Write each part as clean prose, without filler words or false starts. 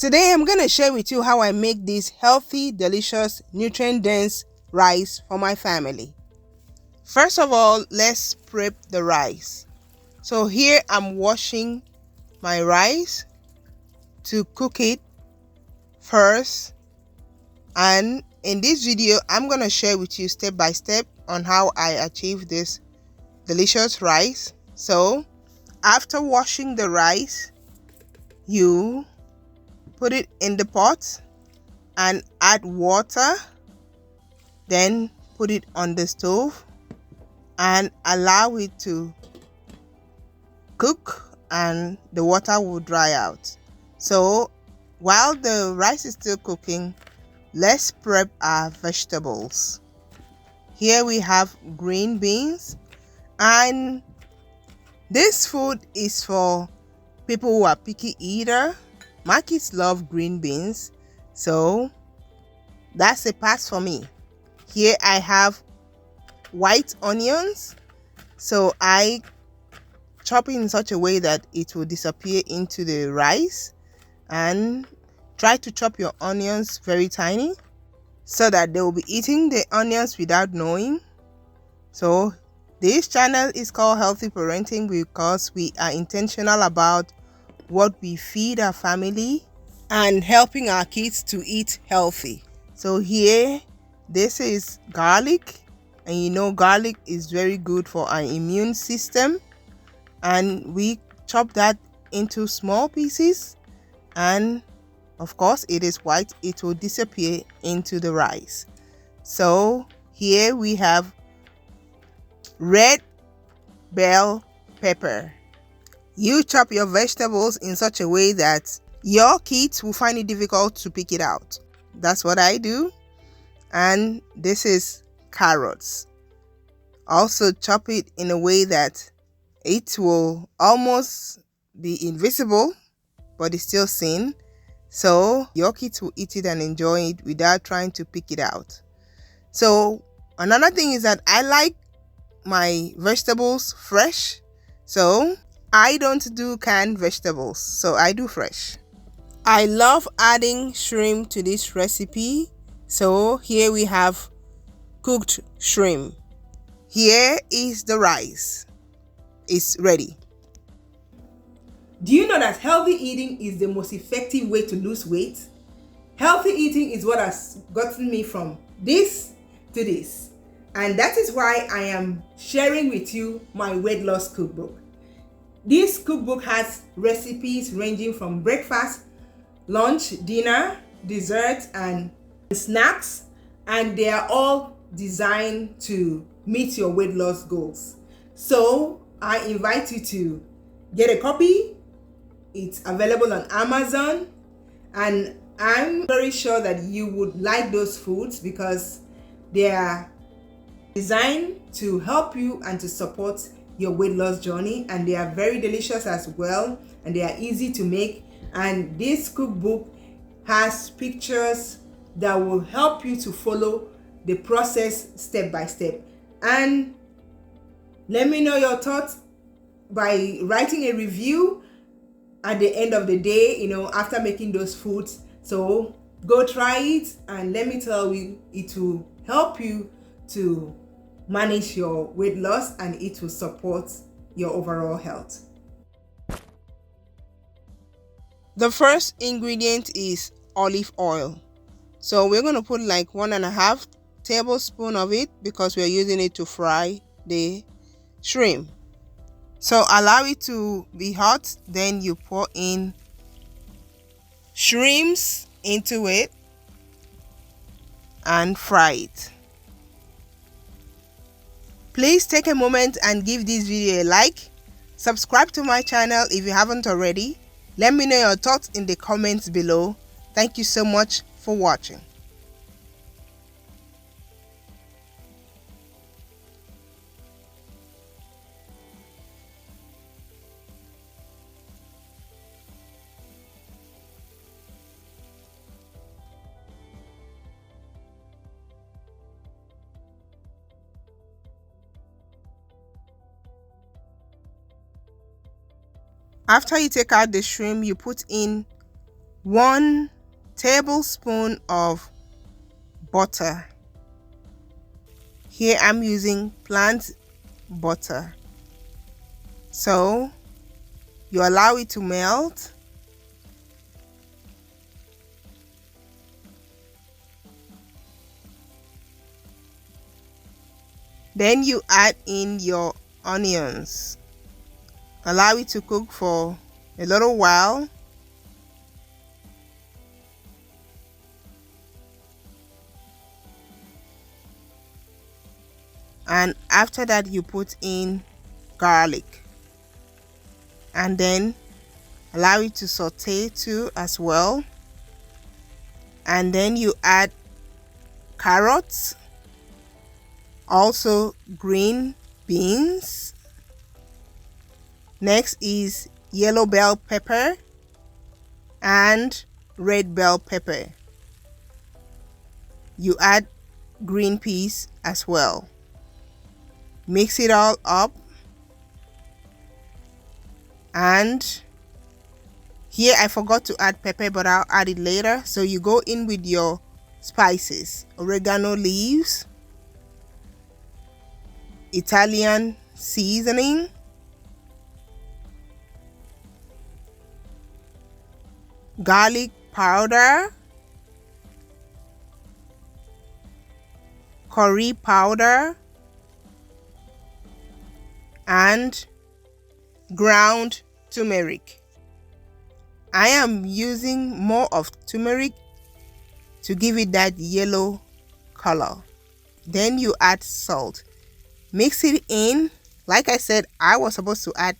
Today I'm going to share with you how I make this healthy, delicious, nutrient-dense rice for my family. First of all, let's prep the rice. So here I'm washing my rice to cook it first, and in this video I'm going to share with you step by step on how I achieve this delicious rice. So after washing the rice, you put it in the pot and add water, then put it on the stove and allow it to cook, and the water will dry out. So while the rice is still cooking, let's prep our vegetables. Here we have green beans, and this food is for people who are picky eater. My kids love green beans, so that's a pass for me. Here I have white onions, so I chop it in such a way that it will disappear into the rice, and try to chop your onions very tiny so that they will be eating the onions without knowing. So this channel is called Healthy Parenting because we are intentional about what we feed our family and helping our kids to eat healthy. So here, this is garlic, and you know garlic is very good for our immune system, and we chop that into small pieces, and of course it is white, it will disappear into the rice. So here we have red bell pepper. You chop your vegetables in such a way that your kids will find it difficult to pick it out. That's what I do. And this is carrots. Also chop it in a way that it will almost be invisible, but it's still seen. So your kids will eat it and enjoy it without trying to pick it out. So another thing is that I like my vegetables fresh. So I don't do canned vegetables, so I do fresh. I love adding shrimp to this recipe. So here we have cooked shrimp. Here is the rice. It's ready. Do you know that healthy eating is the most effective way to lose weight? Healthy eating is what has gotten me from this to this. And that is why I am sharing with you my weight loss cookbook. This cookbook has recipes ranging from breakfast, lunch, dinner, dessert, and snacks, and they are all designed to meet your weight loss goals. So I invite you to get a copy. It's available on Amazon, and I'm very sure that you would like those foods because they are designed to help you and to support your weight loss journey, and they are very delicious as well, and they are easy to make. And this cookbook has pictures that will help you to follow the process step by step. And let me know your thoughts by writing a review at the end of the day, after making those foods. So go try it, and let me tell you, it will help you to manage your weight loss, and it will support your overall health. The first ingredient is olive oil. So we're going to put like 1.5 tablespoons of it because we're using it to fry the shrimp. So allow it to be hot, then you pour in shrimps into it and fry it. Please take a moment and give this video a like. Subscribe to my channel if you haven't already. Let me know your thoughts in the comments below. Thank you so much for watching. After you take out the shrimp, you put in 1 tablespoon of butter. Here I'm using plant butter. So you allow it to melt. Then you add in your onions. Allow it to cook for a little while. And after that you put in garlic. And then allow it to saute too as well. And then you add carrots, also green beans. Next is yellow bell pepper and red bell pepper. You add green peas as well. Mix it all up. And here I forgot to add pepper, but I'll add it later. So you go in with your spices: oregano leaves, Italian seasoning, garlic powder, curry powder, and ground turmeric. I am using more of turmeric to give it that yellow color. Then you add salt. Mix it in. Like I said, I was supposed to add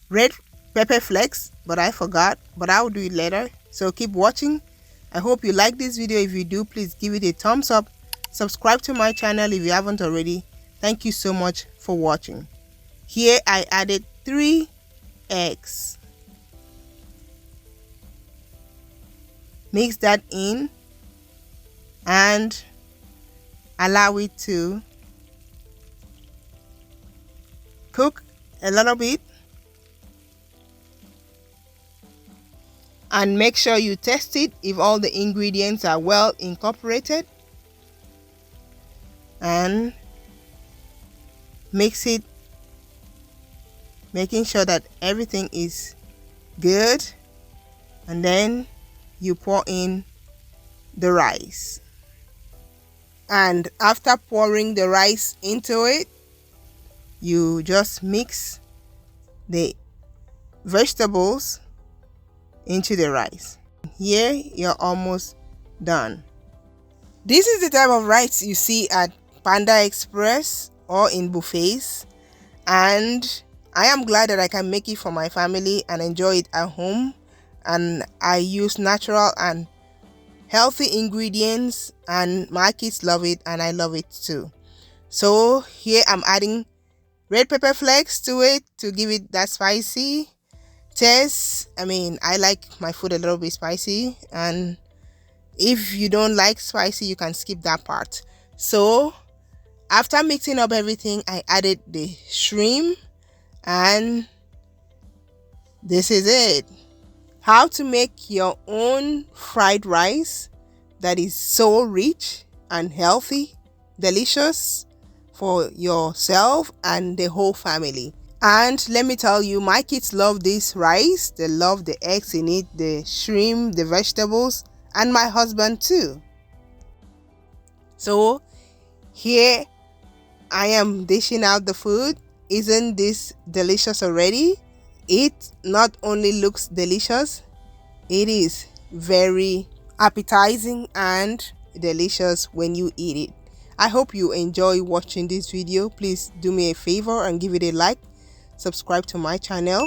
red pepper flakes, but I forgot, but I'll do it later. So keep watching. I hope you like this video. If you do, please give it a thumbs up. Subscribe to my channel if you haven't already. Thank you so much for watching. Here I added 3 eggs. Mix that in and allow it to cook a little bit. And make sure you test it if all the ingredients are well incorporated. And mix it, making sure that everything is good. And then you pour in the rice. And after pouring the rice into it, you just mix the vegetables into the rice. Here you're almost done. This is the type of rice you see at Panda Express or in buffets, and I am glad that I can make it for my family and enjoy it at home. And I use natural and healthy ingredients, and my kids love it and I love it too. So here I'm adding red pepper flakes to it to give it that spicy taste. I mean, I like my food a little bit spicy, and if you don't like spicy, you can skip that part. So after mixing up everything, I added the shrimp, and this is it. How to make your own fried rice that is so rich and healthy, delicious for yourself and the whole family. And let me tell you, my kids love this rice. They love the eggs in it, the shrimp, the vegetables, and my husband too. So here I am dishing out the food. Isn't this delicious already? It not only looks delicious, it is very appetizing and delicious when you eat it. I hope you enjoy watching this video. Please do me a favor and give it a like. Subscribe to my channel.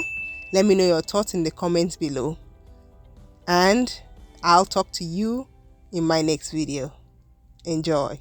Let me know your thoughts in the comments below. And I'll talk to you in my next video. Enjoy.